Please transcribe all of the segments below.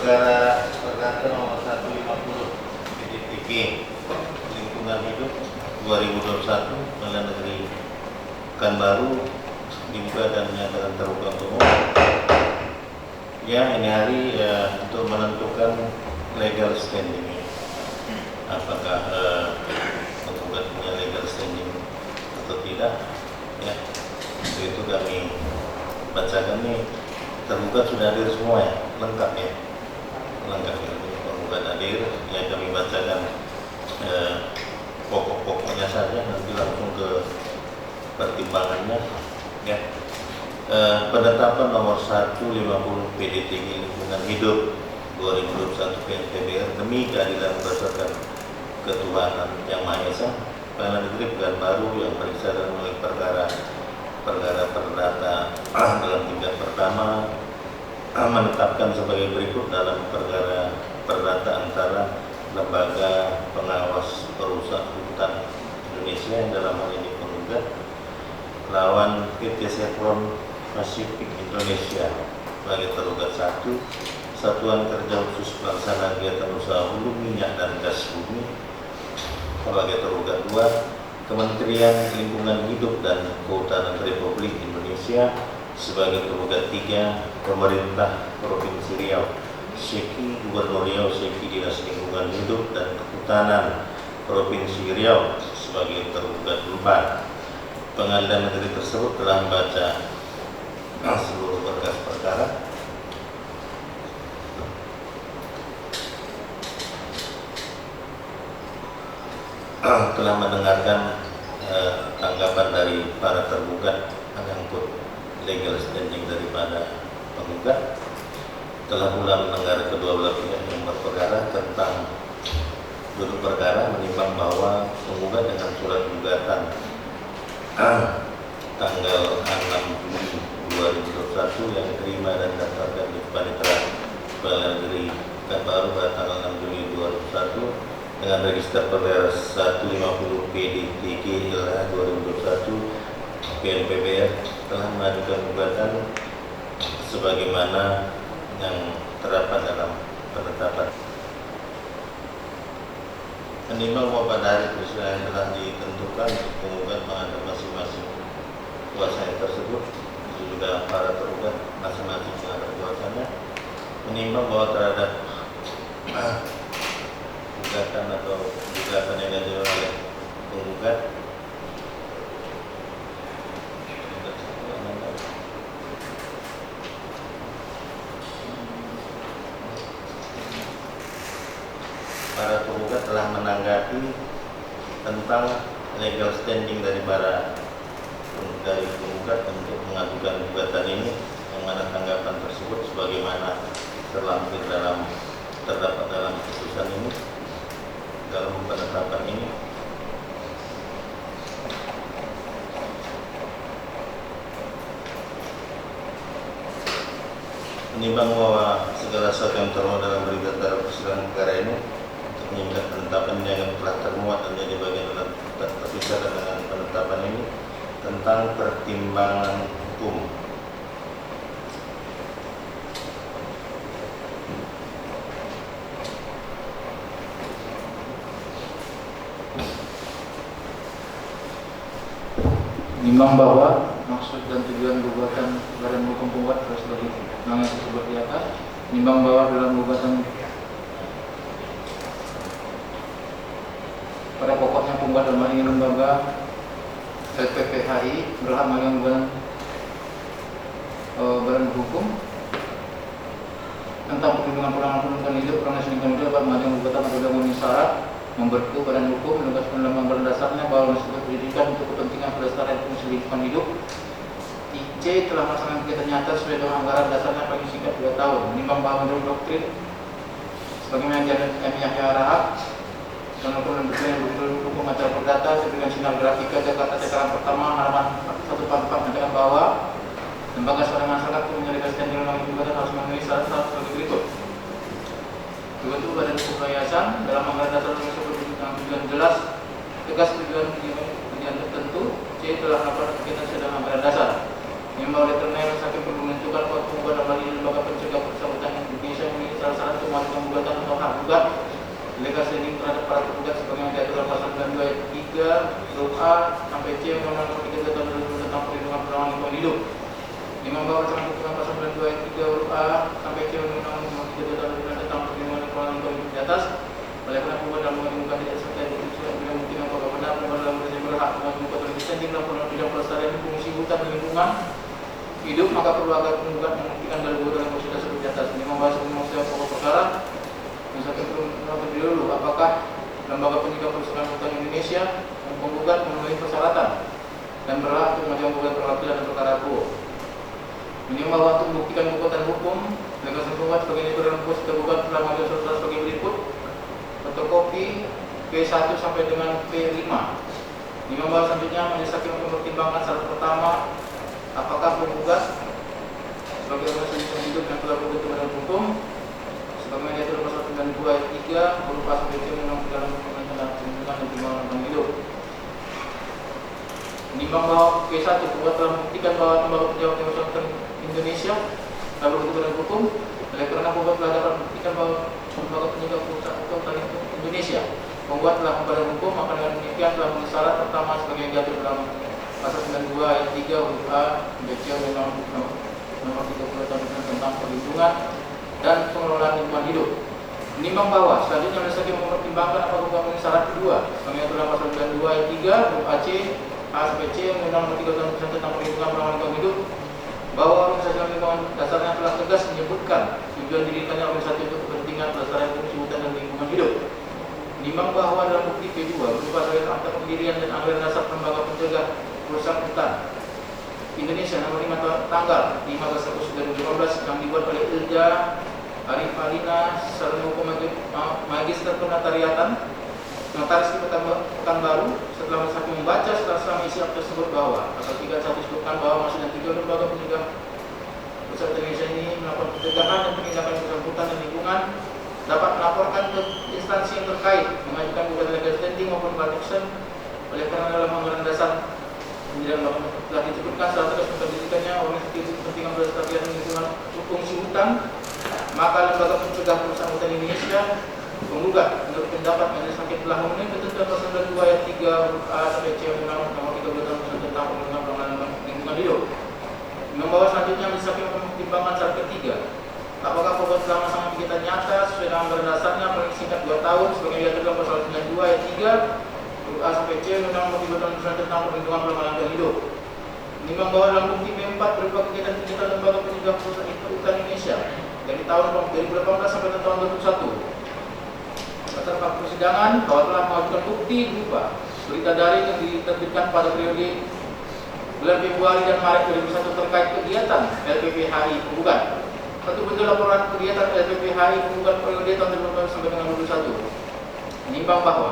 perkara perdata nomor 150 PDTG lingkungan hidup 2021 Pengadilan Negeri Pekanbaru dibuka dan menyatakan terbuka untuk umum. Ya, ini hari untuk menentukan legal standing. Apakah penggugat punya legal standing atau tidak? Ya, itu kami bacakan nih. Tergugat sudah hadir semua ya, lengkap ya, lengkap ya. Penggugat hadir, yang kami bacakan pokok-pokoknya saja, nanti langsung ke pertimbangannya. Ya, penetapan nomor 150 PDTG lingkungan hidup 2021 PNPBR demi keadilan berdasarkan ketuhanan yang Maha Esa, Pengadilan Negeri Pekanbaru yang periksa dan memiliki perkara perdata dalam tingkat pertama menetapkan sebagai berikut dalam perkara perdata antara Lembaga Pengawas Perusahaan Hutan Indonesia yang dalam hal ini penggugat lawan PT Chevron Pacific Indonesia sebagai tergugat 1, Satuan Kerja Khusus Pelaksana Kegiatan Usaha Hulu Minyak dan Gas Bumi sebagai tergugat 2, Kementerian Lingkungan Hidup dan Kehutanan Republik Indonesia sebagai tergugat 3, Pemerintah Provinsi Riau, Seki Gubernur Riau, Seki Dinas Lingkungan Hidup dan Kehutanan Provinsi Riau sebagai tergugat 4. Pengadilan negeri tersebut telah membaca seluruh berkas perkara. Telah mendengarkan tanggapan dari para tergugat menyangkut legal standing daripada penggugat, telah pula mendengar kedua belah pihak yang berperkara tentang duduk perkara, menimbang bahwa penggugat dengan surat gugatan tanggal 6 Juli 2021 yang diterima dan daftarkan di Panitera Pengadilan Negeri Pekanbaru pada tanggal 6 Juli 2021 dengan register perkara 150 PDTG LH 2021 PNPBR telah mengajukan gugatan sebagaimana yang terdapat dalam penetapan. Menimbang bahwa pada hari peristiwa yang telah ditentukan penggugat menghadap masing-masing kuasanya tersebut, itu juga para tergugat masing-masing menghadap kuasanya, menimbang bahwa terhadap gugatan atau gugatan yang diajukan oleh penggugat para penggugat telah menanggapi tentang legal standing dari penggugat untuk mengajukan gugatan ini, yang mana tanggapan tersebut sebagaimana terlampir terdapat dalam putusan ini, dalam penetapan ini. Menimbang bahwa segala sesuatu yang termuat dalam berita acara persidangan perkara ini untuk menyimpulkan penetapan yang telah termuat dan menjadi bagian dalam terpisah dengan penetapan ini tentang pertimbangan hukum. Menimbang bahwa maksud dan tujuan gugatan badan hukum penggugat harus sebagai yang tersebut di atas. Menimbang bahwa dalam gugatan pada pokoknya penggugat dalam hal ini lembaga LPPHI berhak mengajukan badan hukum tentang perlindungan penanganan hidup, proses lingkungan hidup dapat mengajukan gugatan apabila memenuhi syarat membentuk badan hukum menegaskan dalam lembaga dasarnya bahwa tersebut pendidikan untuk kepentingan pelestarian fungsi lingkungan hidup. C telah melaksanakan kegiatan nyata sesuai dengan anggaran dasarnya paling singkat 2 tahun. Menimbang bahwa menurut doktrin sebagaimana dianut M. Yahya Rahab dan hukum dan doktrin hukum acara perdata diberikan sinar grafika Jakarta cetakan pertama halaman 144 mengatakan bahwa lembaga swadaya masyarakat yang menyediakan standing lembaga gugatan harus memenuhi syarat sebagai berikut. Dibentuk badan hukum yayasan dalam anggaran dasar tersebut dengan tujuan jelas, tegas tujuan tertentu. C telah melakukan kegiatan sedang anggaran dasar. Yang oleh karena yang sakit perlu menentukan waktu pada bagi lembaga pencegah persahabatan Indonesia memiliki salah satu hidup. Lima bahwa rancangan ketentuan pasal 92 ayat 3 huruf A sampai C Undang-Undang Nomor 32 Tahun 2009 tentang Perlindungan Lingkungan hidup di atas. Oleh karena pemohon dalam mengajukan tidak serta diputuskan bila membuktikan bahwa benar pemohon dalam berhasil berhak mengajukan dissenting dalam bidang pelestarian fungsi hutan dan lingkungan hidup, maka perlu agar penggugat membuktikan dalil dalam proses tersebut di atas. Ini membahas pemohon pokok perkara. Misalkan terlebih dahulu, apakah Lembaga Penjaga Pelestarian Hutan Indonesia penggugat memenuhi persyaratan dan berhak untuk mengajukan gugatan perwakilan dan perkara aku. Ini bahwa untuk membuktikan kekuatan hukum, legal penggugat sebagai dalam pos tergugat telah mengajukan surat sebagai berikut: fotokopi P1 sampai dengan P5. Ini bahwa selanjutnya majelis hakim mempertimbangkan syarat pertama, apakah penggugat sebagai organisasi hidup yang telah berbentuk badan hukum sebagaimana diatur pasal 92 ayat 3 huruf A sampai C Undang-Undang dalam Perlindungan dan Lingkungan hidup. Menimbang bahwa P1 penggugat telah membuktikan bahwa Lembaga Penjaga Pelestarian Indonesia telah berbentuk badan hukum. Oleh karena penggugat telah dapat membuktikan bahwa Lembaga Penjaga Pelestarian Indonesia penggugat telah membadan hukum, maka dengan demikian telah memenuhi syarat pertama sebagai yang diatur dalam pasal 92 ayat 3 huruf A sampai C Undang-Undang Nomor 30 Tahun 2009 tentang Perlindungan dan Pengelolaan Lingkungan Hidup. Menimbang bahwa selanjutnya majelis hakim mempertimbangkan apakah memenuhi syarat kedua sebagai yang dalam pasal 92 ayat 3 huruf A sampai C Undang-Undang Nomor 30 Tahun 2009 tentang Perlindungan Pengelolaan Lingkungan Hidup, bahwa organisasi lingkungan dasarnya telah tegas menyebutkan tujuan didirikannya organisasi untuk kepentingan pelestarian fungsi hutan dan lingkungan hidup. Menimbang bahwa dalam bukti P2 berupa dalil akta pendirian dan anggaran dasar Lembaga Penjaga Pelestarian Hutan Indonesia nomor 5 tanggal 15 Agustus 2015 yang dibuat oleh Ilja Arifalina Sarmuko Magister Penotariatan Notaris di Pekanbaru. Setelah majelis hakim membaca setelah isi akta tersebut bahwa pasal 31 disebutkan bahwa masing-masing tiga lembaga penjaga Pelestarian Indonesia ini melakukan pencegahan dan penindakan pelestarian hutan dan lingkungan dapat melaporkan ke instansi yang terkait mengajukan gugatan legal standing maupun class action. Oleh karena dalam anggaran dasar telah disebutkan salah satu pendidikannya organisasi kepentingan pelestarian lingkungan fungsi hutan, maka Lembaga Penjaga Pelestarian Hutan Indonesia penggugat menurut pendapat majelis hakim telah memenuhi ketentuan pasal 92 ayat 3 huruf A sampai C Undang-Undang Nomor 30 Tahun 2009 tentang Pengelolaan Lingkungan Hidup. Membawa selanjutnya majelis hakim mempertimbangkan syarat ketiga, apakah penggugat telah melaksanakan kegiatan nyata sesuai dengan anggaran dasarnya paling singkat 2 tahun sebagai diatur dalam pasal 92 ayat 3 huruf A sampai C Undang-Undang Nomor 30 Tahun 2009 tentang Perlindungan Pengelolaan Lingkungan Hidup. Menimbang bahwa dalam bukti P4 berupa kegiatan Lembaga Penjaga Pelestarian Hutan Indonesia dari tahun 2018 sampai tahun 2021. Berdasarkan persidangan bahwa telah mengajukan bukti berupa berita daring yang diterbitkan pada periode bulan Februari dan Maret 2001 terkait kegiatan LPPHI penggugat. Satu bentuk laporan kegiatan LPPHI penggugat periode tahun 2018 sampai dengan 2021. Menimbang bahwa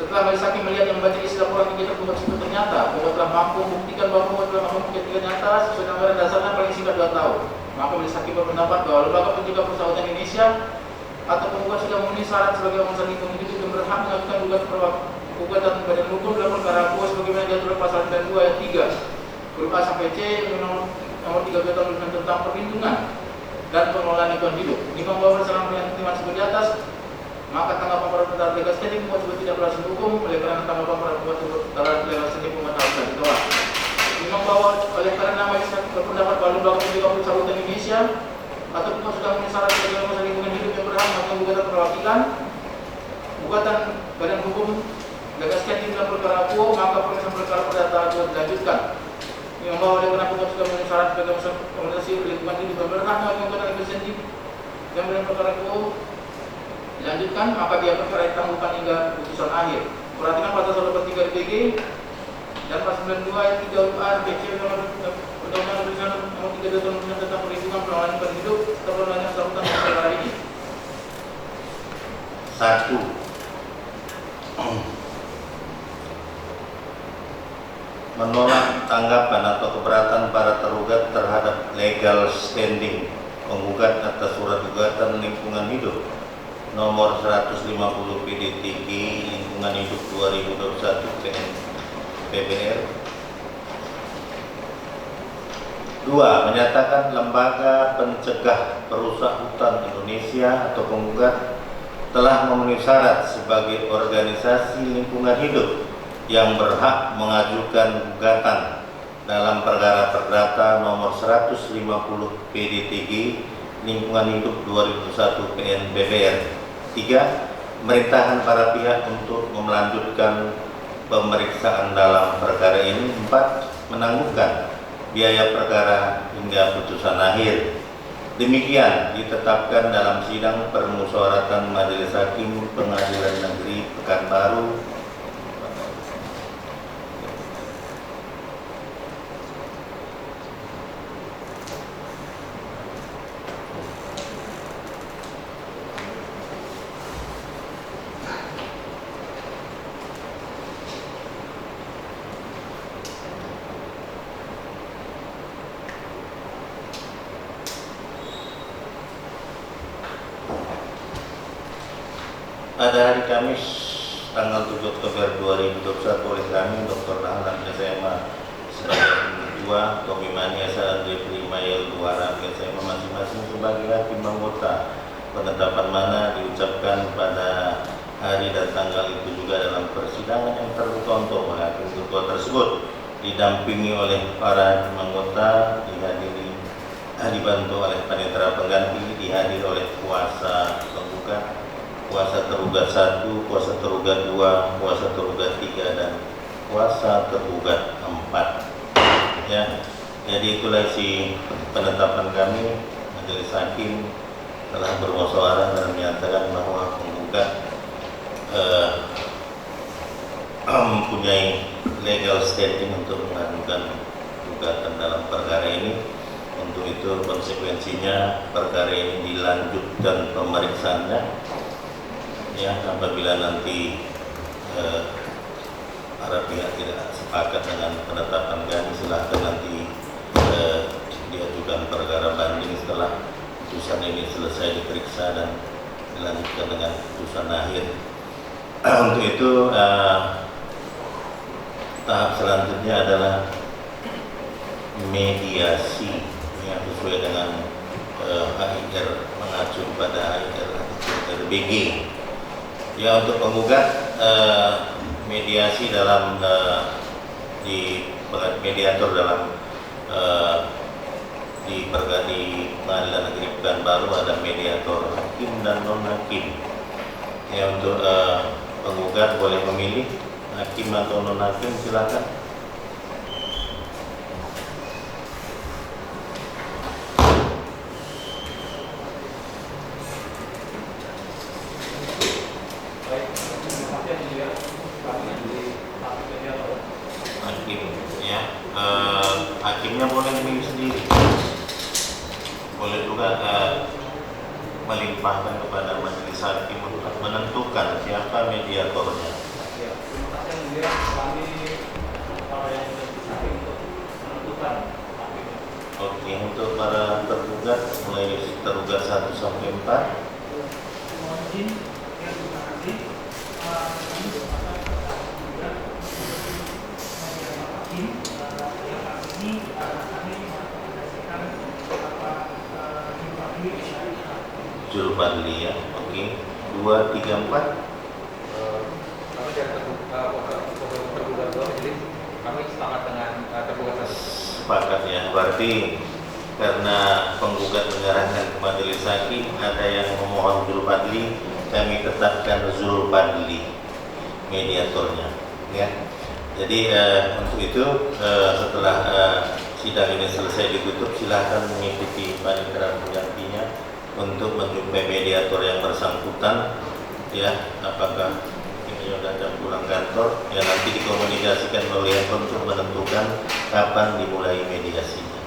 setelah majelis hakim melihat yang membaca isi laporan kegiatan penggugat tersebut ternyata penggugat telah mampu membuktikan bahwa penggugat telah mampu kegiatan nyata sesuai dengan anggaran dasarnya paling singkat 2 tahun. Maka majelis hakim berpendapat bahwa Lembaga Penjaga Pelestarian Hutan Indonesia atau penggugat sudah memenuhi syarat sebagai organisasi lingkungan hidup yang berhak mengajukan gugatan badan hukum dalam perkara akuo sebagaimana diatur pasal 92 ayat 3 huruf A sampai C Nomor 32 Tahun 2009 tentang Perlindungan dan Pengelolaan Lingkungan Hidup. Menimbang bahwa berdasarkan pilihan pertimbangan seperti atas, maka tanggapan para pendapat legal standing penggugat tersebut tidak beralasan hukum. Oleh karena tanggapan para penggugat tersebut legal standing penggugat harus ditolak. Menimbang bahwa oleh karena majelis hakim berpendapat bahwa Lembaga Penjaga Pelestarian Hutan Indonesia atau penggugat sudah memenuhi syarat sebagai organisasi lingkungan hidup yang berhak mengajukan gugatan perwakilan, gugatan badan hukum legal standing dalam perkara akuo, maka pemeriksaan perkara perdata akuo dilanjutkan. Yang bahwa oleh karena penggugat sudah memenuhi syarat sebagai organisasi lingkungan hidup yang berhak mengajukan gugatan legal standing dalam perkara akuo dilanjutkan, maka dia perkara ditangguhkan hingga putusan akhir. Perhatikan pasal 143 DPG dan pasal 92 ayat 3 huruf A BC Undang-Undang Nomor 32 Tahun 2009 tentang Perlindungan Pengelolaan Lingkungan Hidup serta pengelolaan sambutan perkara ini. 1. Menolak tanggapan atau keberatan para tergugat terhadap legal standing penggugat atas surat gugatan lingkungan hidup nomor 150 PDTG Lingkungan Hidup 2021 PBR. 2. Menyatakan Lembaga Pencegah Perusak Hutan Indonesia atau penggugat telah memenuhi syarat sebagai organisasi lingkungan hidup yang berhak mengajukan gugatan dalam perkara perdata nomor 150 PDTG Lingkungan Hidup 2001 PN-BBR. 3. Merintahkan para pihak untuk melanjutkan pemeriksaan dalam perkara ini. 4. Menangguhkan biaya perkara hingga putusan akhir. Demikian ditetapkan dalam sidang permusyawaratan Majelis Hakim Pengadilan Negeri Pekanbaru pada hari Kamis tanggal 7 Oktober 2021 oleh kami Dr. Dahlan SMA sebagai ketua, Tommy Maniasa Andre Prima Yel Duara SMA masing-masing sebagai hakim anggota. Penetapan mana diucapkan pada hari dan tanggal itu juga dalam persidangan yang terbuka untuk hakim ketua tersebut didampingi oleh para hakim anggota, dibantu oleh panitera pengganti, dihadiri oleh kuasa penggugat, kuasa tergugat 1, kuasa tergugat 2, kuasa tergugat 3, dan kuasa tergugat 4. Ya, jadi itulah si penetapan kami. Majelis Hakim telah bermusyawarah dan menyatakan bahwa penggugat mempunyai legal standing untuk mengajukan gugatan dalam perkara ini. Untuk itu konsekuensinya perkara ini dilanjutkan pemeriksaannya. Ya, apabila nanti para pihak tidak sepakat dengan penetapan kami, silahkan nanti diajukan perkara banding setelah putusan ini selesai diperiksa dan dilanjutkan dengan putusan akhir. Untuk itu tahap selanjutnya adalah mediasi yang sesuai dengan HIR, mengacu pada HIR atau RBG. Ya, untuk penggugat mediasi dalam mediator dalam di Pengadilan Negeri Pekanbaru ada mediator hakim dan non hakim. Ya, untuk penggugat boleh memilih hakim atau non hakim, silakan. Hakim, ya, hakimnya boleh memilih sendiri, boleh juga melimpahkan kepada majelis hakim untuk menentukan siapa mediatornya. Oke, untuk para tergugat mulai tergugat 1 sampai 4. Juru Padli, ya, oke. 2, 3, 4. Kami dari tergugat 2, jadi kami sepakat dengan tergugat 1. Sepakat, ya. Berarti karena penggugat menyerahkan ke majelis hakim, ada yang memohon juru padli, kami tetapkan juru padli mediatornya, ya. Jadi untuk itu setelah sidang ini selesai ditutup, silahkan mengikuti panitera penggantinya untuk menjumpai mediator yang bersangkutan, ya. Apakah ini sudah jam pulang kantor, ya, nanti dikomunikasikan melalui handphone untuk menentukan kapan dimulai mediasinya.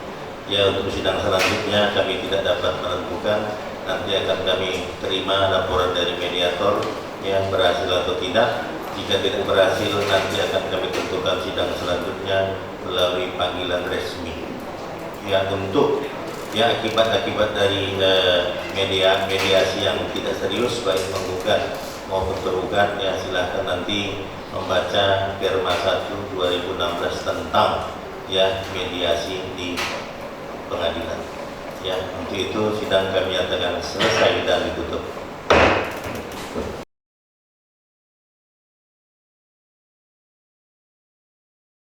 Ya, untuk sidang selanjutnya kami tidak dapat menentukan, nanti akan kami terima laporan dari mediator yang berhasil atau tidak. Jika tidak berhasil, nanti akan kami tentukan sidang selanjutnya melalui panggilan resmi. Ya, untuk ya akibat-akibat dari mediasi yang tidak serius baik penggugat maupun tergugat, ya silahkan nanti membaca Perma 1 2016 tentang ya mediasi di pengadilan. Ya, untuk itu sidang kami nyatakan selesai dan ditutup.